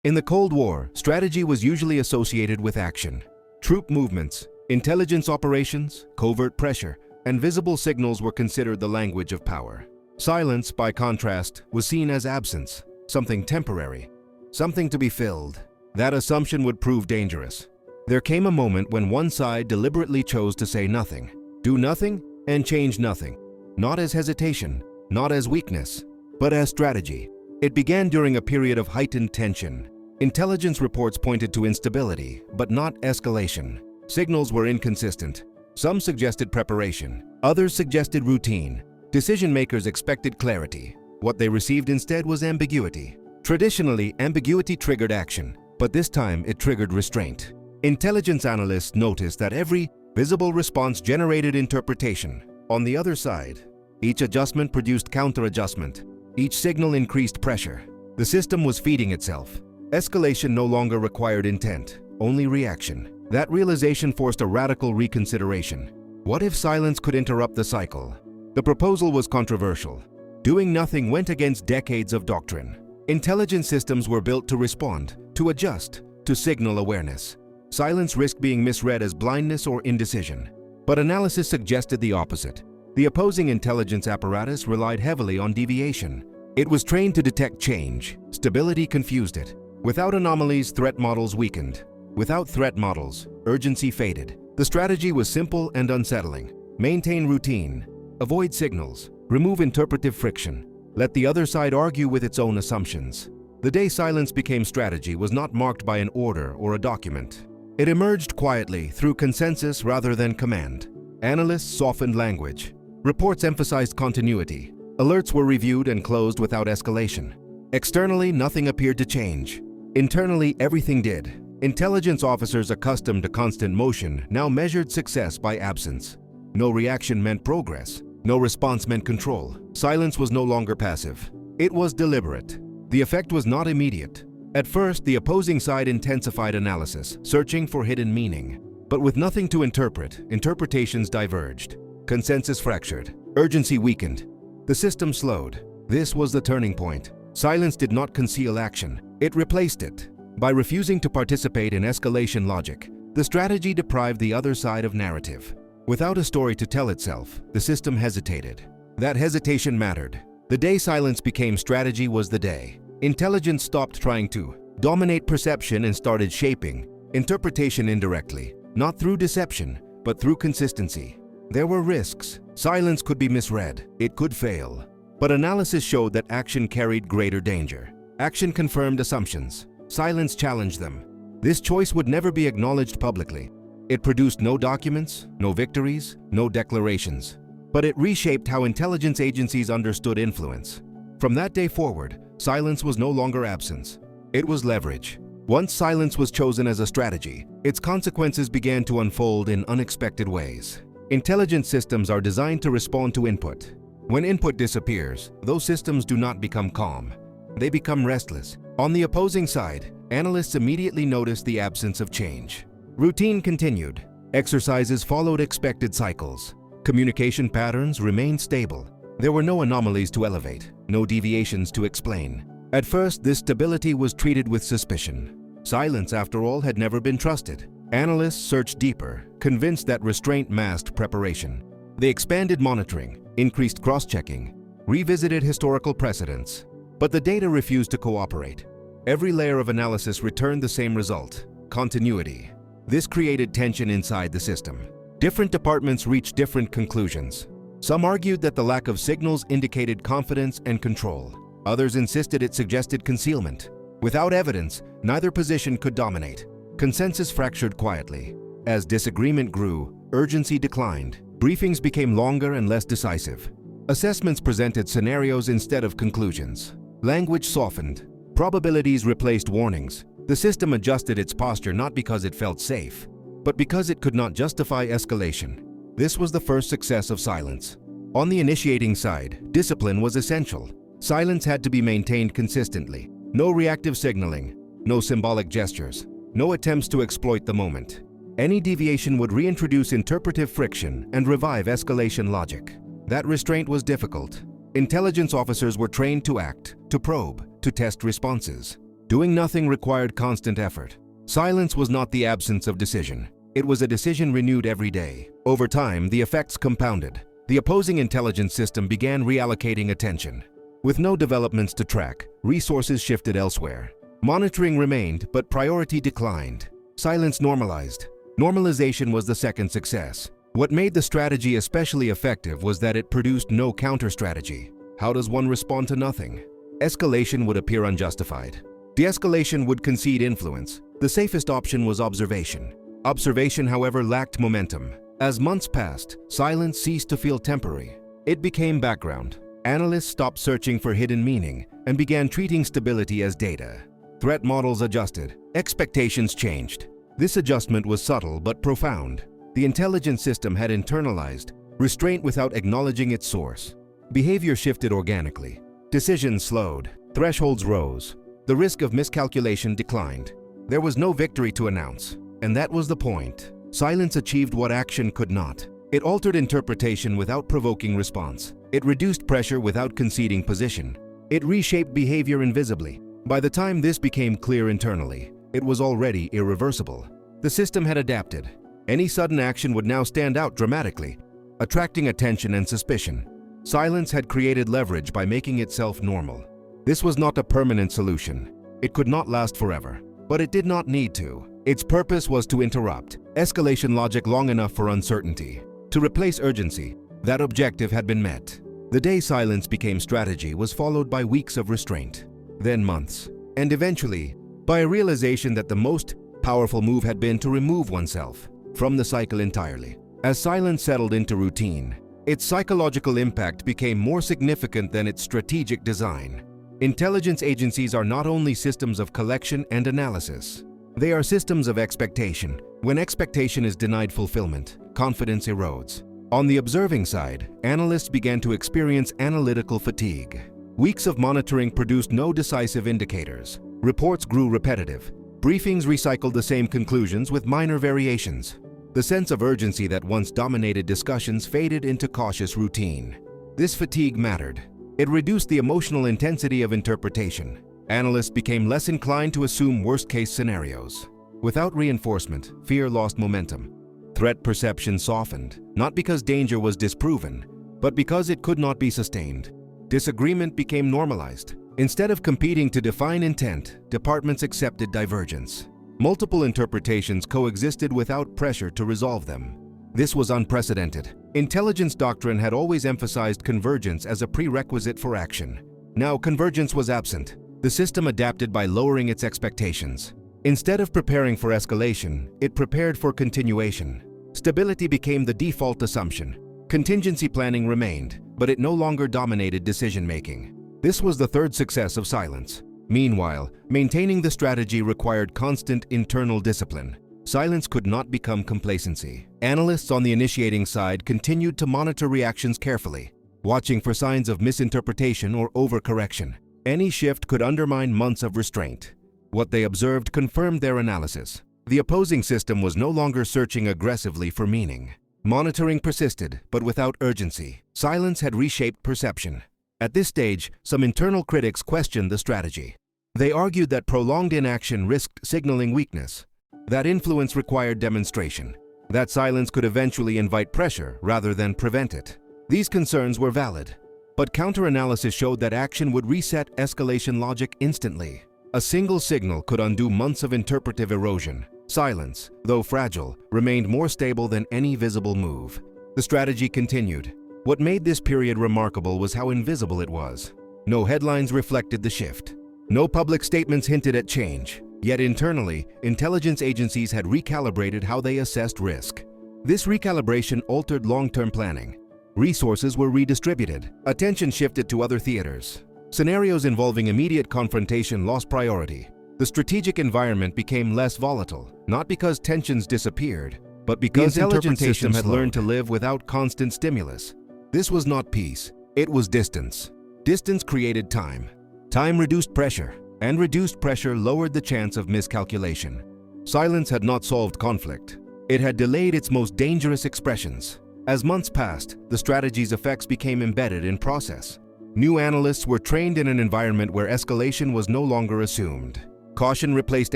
In the Cold War, strategy was usually associated with action. Troop movements, intelligence operations, covert pressure, and visible signals were considered the language of power. Silence, by contrast, was seen as absence, something temporary, something to be filled. That assumption would prove dangerous. There came a moment when one side deliberately chose to say nothing, do nothing, and change nothing. Not as hesitation, not as weakness, but as strategy. It began during a period of heightened tension. Intelligence reports pointed to instability, but not escalation. Signals were inconsistent. Some suggested preparation, others suggested routine. Decision-makers expected clarity. What they received instead was ambiguity. Traditionally, ambiguity triggered action, but this time it triggered restraint. Intelligence analysts noticed that every visible response generated interpretation. On the other side, each adjustment produced counter-adjustment. Each signal increased pressure. The system was feeding itself. Escalation no longer required intent, only reaction. That realization forced a radical reconsideration. What if silence could interrupt the cycle? The proposal was controversial. Doing nothing went against decades of doctrine. Intelligence systems were built to respond, to adjust, to signal awareness. Silence risked being misread as blindness or indecision. But analysis suggested the opposite. The opposing intelligence apparatus relied heavily on deviation. It was trained to detect change. Stability confused it. Without anomalies, threat models weakened. Without threat models, urgency faded. The strategy was simple and unsettling. Maintain routine. Avoid signals. Remove interpretive friction. Let the other side argue with its own assumptions. The day silence became strategy was not marked by an order or a document. It emerged quietly through consensus rather than command. Analysts softened language. Reports emphasized continuity. Alerts were reviewed and closed without escalation. Externally, nothing appeared to change. Internally, everything did. Intelligence officers accustomed to constant motion now measured success by absence. No reaction meant progress. No response meant control. Silence was no longer passive. It was deliberate. The effect was not immediate. At first, the opposing side intensified analysis, searching for hidden meaning. But with nothing to interpret, interpretations diverged. Consensus fractured. Urgency weakened. The system slowed. This was the turning point. Silence did not conceal action. It replaced it. By refusing to participate in escalation logic, the strategy deprived the other side of narrative. Without a story to tell itself, the system hesitated. That hesitation mattered. The day silence became strategy was the day. Intelligence stopped trying to dominate perception and started shaping interpretation indirectly, not through deception, but through consistency. There were risks. Silence could be misread. It could fail. But analysis showed that action carried greater danger. Action confirmed assumptions. Silence challenged them. This choice would never be acknowledged publicly. It produced no documents, no victories, no declarations. But it reshaped how intelligence agencies understood influence. From that day forward, silence was no longer absence. It was leverage. Once silence was chosen as a strategy, its consequences began to unfold in unexpected ways. Intelligence systems are designed to respond to input. When input disappears, those systems do not become calm. They become restless. On the opposing side, analysts immediately noticed the absence of change. Routine continued. Exercises followed expected cycles. Communication patterns remained stable. There were no anomalies to elevate, no deviations to explain. At first, this stability was treated with suspicion. Silence, after all, had never been trusted. Analysts searched deeper, convinced that restraint masked preparation. They expanded monitoring, increased cross-checking, revisited historical precedents. But the data refused to cooperate. Every layer of analysis returned the same result: continuity. This created tension inside the system. Different departments reached different conclusions. Some argued that the lack of signals indicated confidence and control. Others insisted it suggested concealment. Without evidence, neither position could dominate. Consensus fractured quietly. As disagreement grew, urgency declined. Briefings became longer and less decisive. Assessments presented scenarios instead of conclusions. Language softened. Probabilities replaced warnings. The system adjusted its posture not because it felt safe, but because it could not justify escalation. This was the first success of silence. On the initiating side, discipline was essential. Silence had to be maintained consistently. No reactive signaling, no symbolic gestures, no attempts to exploit the moment. Any deviation would reintroduce interpretive friction and revive escalation logic. That restraint was difficult. Intelligence officers were trained to act, to probe, to test responses. Doing nothing required constant effort. Silence was not the absence of decision. It was a decision renewed every day. Over time, the effects compounded. The opposing intelligence system began reallocating attention. With no developments to track, resources shifted elsewhere. Monitoring remained, but priority declined. Silence normalized. Normalization was the second success. What made the strategy especially effective was that it produced no counter-strategy. How does one respond to nothing? Escalation would appear unjustified. De-escalation would concede influence. The safest option was observation. Observation, however, lacked momentum. As months passed, silence ceased to feel temporary. It became background. Analysts stopped searching for hidden meaning and began treating stability as data. Threat models adjusted. Expectations changed. This adjustment was subtle but profound. The intelligence system had internalized restraint without acknowledging its source. Behavior shifted organically. Decisions slowed. Thresholds rose. The risk of miscalculation declined. There was no victory to announce. And that was the point. Silence achieved what action could not. It altered interpretation without provoking response. It reduced pressure without conceding position. It reshaped behavior invisibly. By the time this became clear internally, it was already irreversible. The system had adapted. Any sudden action would now stand out dramatically, attracting attention and suspicion. Silence had created leverage by making itself normal. This was not a permanent solution. It could not last forever, but it did not need to. Its purpose was to interrupt escalation logic long enough for uncertainty. To replace urgency, that objective had been met. The day silence became strategy was followed by weeks of restraint, then months, and eventually by a realization that the most powerful move had been to remove oneself from the cycle entirely. As silence settled into routine, its psychological impact became more significant than its strategic design. Intelligence agencies are not only systems of collection and analysis. They are systems of expectation. When expectation is denied fulfillment, confidence erodes. On the observing side, analysts began to experience analytical fatigue. Weeks of monitoring produced no decisive indicators. Reports grew repetitive. Briefings recycled the same conclusions with minor variations. The sense of urgency that once dominated discussions faded into cautious routine. This fatigue mattered. It reduced the emotional intensity of interpretation. Analysts became less inclined to assume worst-case scenarios. Without reinforcement, fear lost momentum. Threat perception softened, not because danger was disproven, but because it could not be sustained. Disagreement became normalized. Instead of competing to define intent, departments accepted divergence. Multiple interpretations coexisted without pressure to resolve them. This was unprecedented. Intelligence doctrine had always emphasized convergence as a prerequisite for action. Now convergence was absent. The system adapted by lowering its expectations. Instead of preparing for escalation, it prepared for continuation. Stability became the default assumption. Contingency planning remained, but it no longer dominated decision-making. This was the third success of silence. Meanwhile, maintaining the strategy required constant internal discipline. Silence could not become complacency. Analysts on the initiating side continued to monitor reactions carefully, watching for signs of misinterpretation or overcorrection. Any shift could undermine months of restraint. What they observed confirmed their analysis. The opposing system was no longer searching aggressively for meaning. Monitoring persisted, but without urgency. Silence had reshaped perception. At this stage, some internal critics questioned the strategy. They argued that prolonged inaction risked signaling weakness, that influence required demonstration, that silence could eventually invite pressure rather than prevent it. These concerns were valid, but counter-analysis showed that action would reset escalation logic instantly. A single signal could undo months of interpretive erosion. Silence, though fragile, remained more stable than any visible move. The strategy continued. What made this period remarkable was how invisible it was. No headlines reflected the shift. No public statements hinted at change. Yet internally, intelligence agencies had recalibrated how they assessed risk. This recalibration altered long-term planning. Resources were redistributed. Attention shifted to other theaters. Scenarios involving immediate confrontation lost priority. The strategic environment became less volatile, not because tensions disappeared, but because the intelligence system had learned to live without constant stimulus. This was not peace, it was distance. Distance created time. Time reduced pressure, and reduced pressure lowered the chance of miscalculation. Silence had not solved conflict. It had delayed its most dangerous expressions. As months passed, the strategy's effects became embedded in process. New analysts were trained in an environment where escalation was no longer assumed. Caution replaced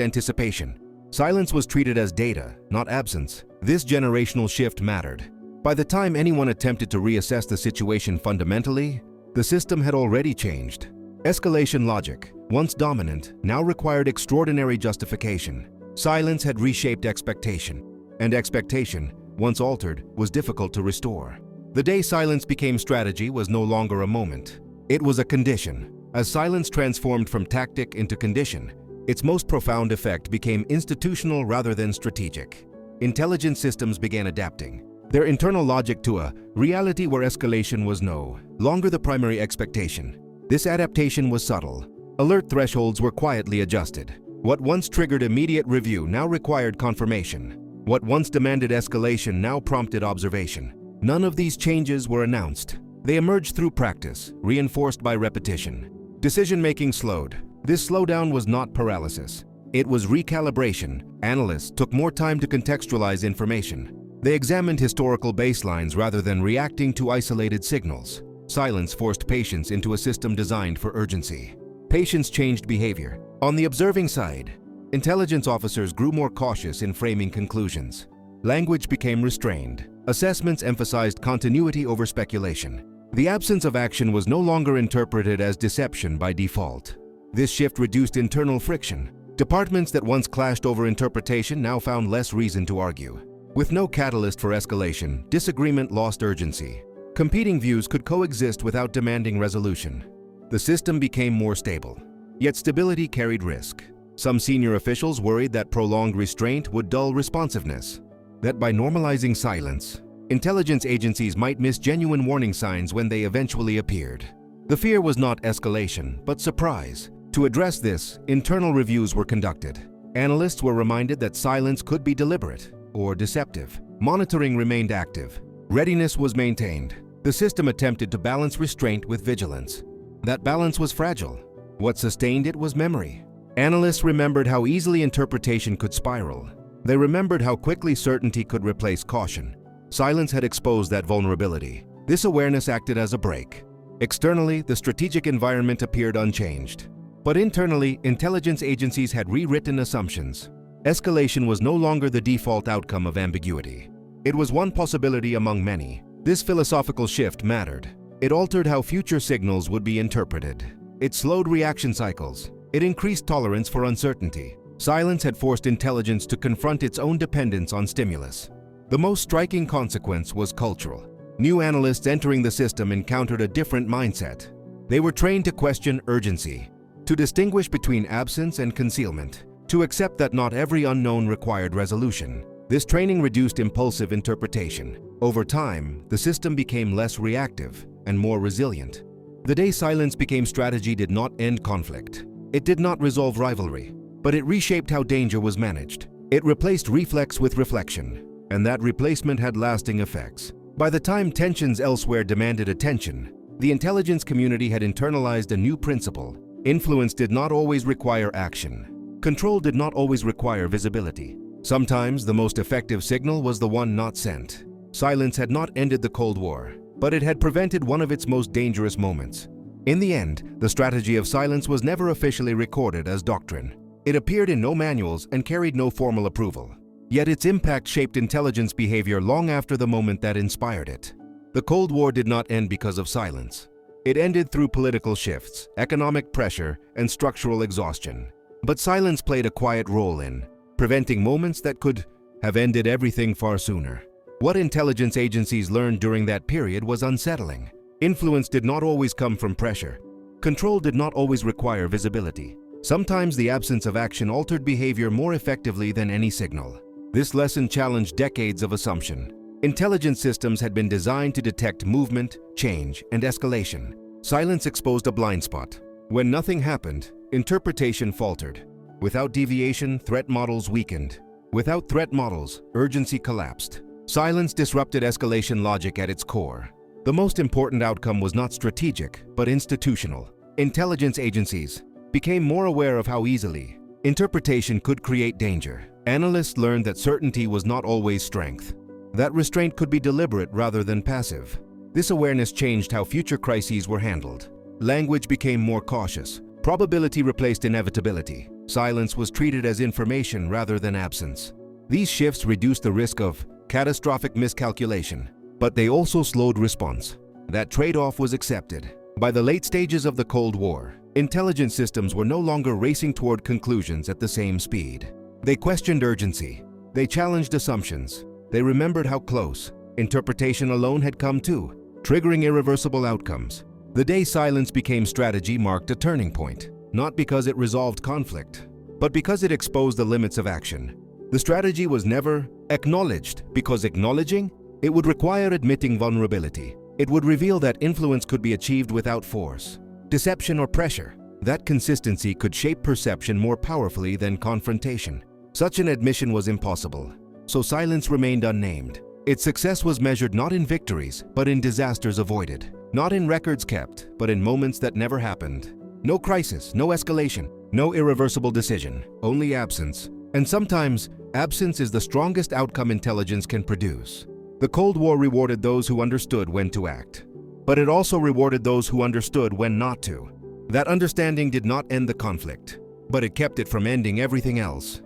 anticipation. Silence was treated as data, not absence. This generational shift mattered. By the time anyone attempted to reassess the situation fundamentally, the system had already changed. Escalation logic, once dominant, now required extraordinary justification. Silence had reshaped expectation, and expectation, once altered, was difficult to restore. The day silence became strategy was no longer a moment. It was a condition. As silence transformed from tactic into condition, its most profound effect became institutional rather than strategic. Intelligence systems began adapting their internal logic to a reality where escalation was no longer the primary expectation. This adaptation was subtle. Alert thresholds were quietly adjusted. What once triggered immediate review now required confirmation. What once demanded escalation now prompted observation. None of these changes were announced. They emerged through practice, reinforced by repetition. Decision-making slowed. This slowdown was not paralysis. It was recalibration. Analysts took more time to contextualize information. They examined historical baselines rather than reacting to isolated signals. Silence forced patience into a system designed for urgency. Patience changed behavior. On the observing side, intelligence officers grew more cautious in framing conclusions. Language became restrained. Assessments emphasized continuity over speculation. The absence of action was no longer interpreted as deception by default. This shift reduced internal friction. Departments that once clashed over interpretation now found less reason to argue. With no catalyst for escalation, disagreement lost urgency. Competing views could coexist without demanding resolution. The system became more stable. Yet stability carried risk. Some senior officials worried that prolonged restraint would dull responsiveness. That by normalizing silence, intelligence agencies might miss genuine warning signs when they eventually appeared. The fear was not escalation, but surprise. To address this, internal reviews were conducted. Analysts were reminded that silence could be deliberate or deceptive. Monitoring remained active. Readiness was maintained. The system attempted to balance restraint with vigilance. That balance was fragile. What sustained it was memory. Analysts remembered how easily interpretation could spiral. They remembered how quickly certainty could replace caution. Silence had exposed that vulnerability. This awareness acted as a brake. Externally, the strategic environment appeared unchanged. But internally, intelligence agencies had rewritten assumptions. Escalation was no longer the default outcome of ambiguity. It was one possibility among many. This philosophical shift mattered. It altered how future signals would be interpreted. It slowed reaction cycles. It increased tolerance for uncertainty. Silence had forced intelligence to confront its own dependence on stimulus. The most striking consequence was cultural. New analysts entering the system encountered a different mindset. They were trained to question urgency, to distinguish between absence and concealment, to accept that not every unknown required resolution. This training reduced impulsive interpretation. Over time, the system became less reactive and more resilient. The day silence became strategy did not end conflict. It did not resolve rivalry, but it reshaped how danger was managed. It replaced reflex with reflection, and that replacement had lasting effects. By the time tensions elsewhere demanded attention, the intelligence community had internalized a new principle. Influence did not always require action. Control did not always require visibility. Sometimes the most effective signal was the one not sent. Silence had not ended the Cold War, but it had prevented one of its most dangerous moments. In the end, the strategy of silence was never officially recorded as doctrine. It appeared in no manuals and carried no formal approval. Yet its impact shaped intelligence behavior long after the moment that inspired it. The Cold War did not end because of silence. It ended through political shifts, economic pressure, and structural exhaustion. But silence played a quiet role in preventing moments that could have ended everything far sooner. What intelligence agencies learned during that period was unsettling. Influence did not always come from pressure. Control did not always require visibility. Sometimes the absence of action altered behavior more effectively than any signal. This lesson challenged decades of assumption. Intelligence systems had been designed to detect movement, change, and escalation. Silence exposed a blind spot. When nothing happened, interpretation faltered. Without deviation, threat models weakened. Without threat models, urgency collapsed. Silence disrupted escalation logic at its core. The most important outcome was not strategic, but institutional. Intelligence agencies became more aware of how easily interpretation could create danger. Analysts learned that certainty was not always strength. That restraint could be deliberate rather than passive. This awareness changed how future crises were handled. Language became more cautious. Probability replaced inevitability. Silence was treated as information rather than absence. These shifts reduced the risk of catastrophic miscalculation, but they also slowed response. That trade-off was accepted. By the late stages of the Cold War, intelligence systems were no longer racing toward conclusions at the same speed. They questioned urgency. They challenged assumptions. They remembered how close interpretation alone had come to, triggering irreversible outcomes. The day silence became strategy marked a turning point, not because it resolved conflict, but because it exposed the limits of action. The strategy was never acknowledged, because acknowledging it would require admitting vulnerability. It would reveal that influence could be achieved without force, deception, or pressure. That consistency could shape perception more powerfully than confrontation. Such an admission was impossible, so silence remained unnamed. Its success was measured not in victories, but in disasters avoided. Not in records kept, but in moments that never happened. No crisis, no escalation, no irreversible decision, only absence. And sometimes, absence is the strongest outcome intelligence can produce. The Cold War rewarded those who understood when to act, but it also rewarded those who understood when not to. That understanding did not end the conflict, but it kept it from ending everything else.